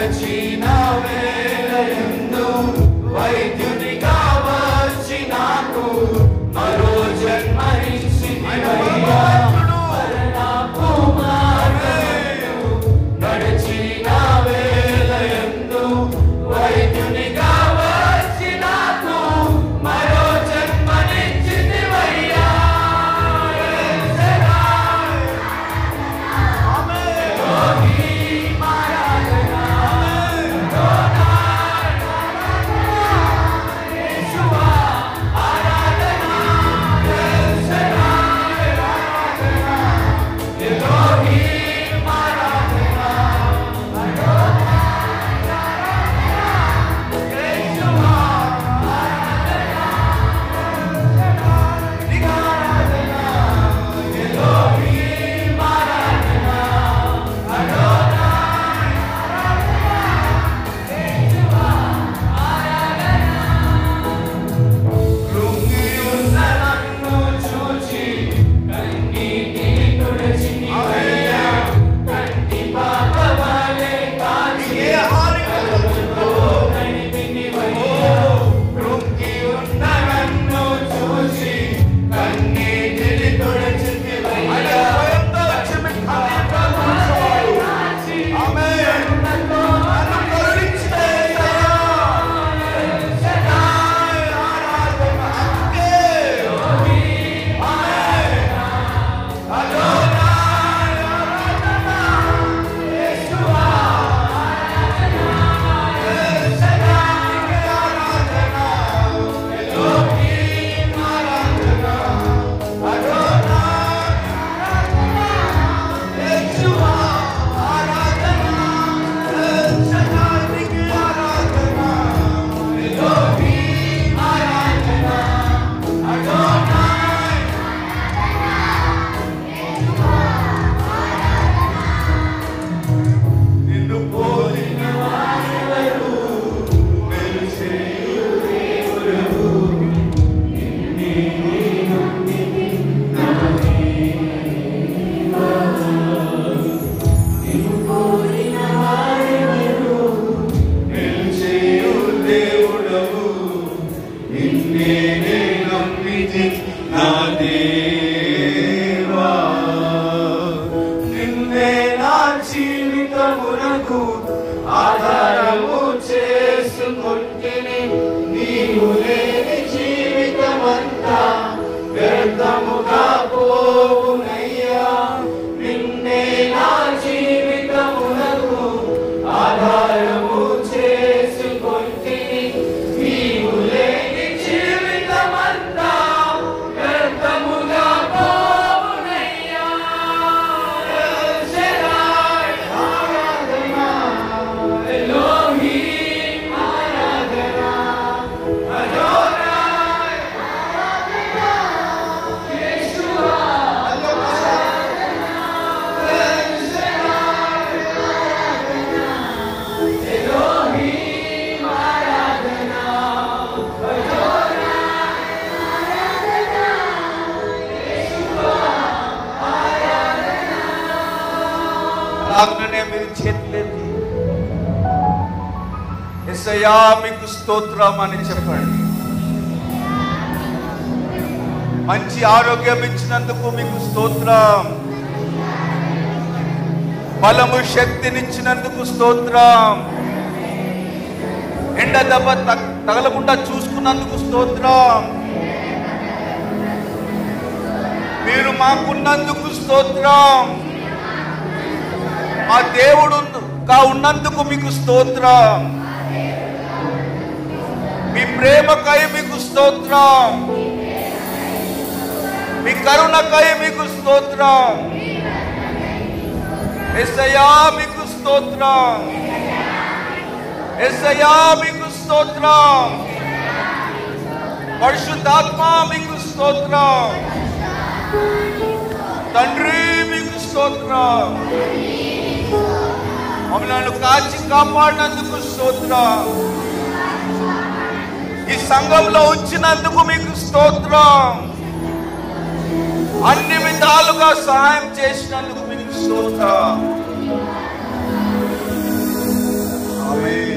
నడచిన వేళయందు వైద్యునిగా వచ్చి నాకు మరో జన్మనిచ్చినవయ్యా. మరణపు మార్గమందు నడచిన వేళయందు వైద్యునిగా వచ్చి నాకు మరో జన్మనిచ్చినవయ్యా. ఆధారము చేసుకుంటేనే నీవు లేని జీవితమంతా వ్యర్థముగా పోవునయ్యా. నిన్నే నా జీవితమునకు ఆధారము చేసుకుంటేనే నీవు లేని జీవితమంతా వ్యర్థముగా పోవునయ్యా. మీరు చేతులెత్తి యేసయ్యా మీకు స్తోత్రం అని చెప్పండి. మంచి ఆరోగ్యం ఇచ్చినందుకు మీకు స్తోత్రం. బలము శక్తినిచ్చినందుకు స్తోత్రం. ఎండ దెబ్బ తగలకుండా చూసుకున్నందుకు స్తోత్రం. మీరు మాకున్నందుకు స్తోత్రం. మా దేవుడుగా ఉన్నందుకు మీకు స్తోత్రం. మీ ప్రేమకై మీకు స్తోత్రం. మీ కరుణకై మీకు స్తోత్రం. యేసయ్యా మీకు స్తోత్రం. యేసయ్యా మీకు స్తోత్రం. పరిశుద్ధాత్మ మీకు స్తోత్రం. తండ్రి మీకు స్తోత్రం. మమ్మల్ని కాచి కాపాడినందుకు స్తోత్రం. ఈ సంఘంలో ఉంచినందుకు మీకు స్తోత్రం. అన్ని విధాలుగా సహాయం చేసినందుకు మీకు స్తోత్రం. ఆమేన్.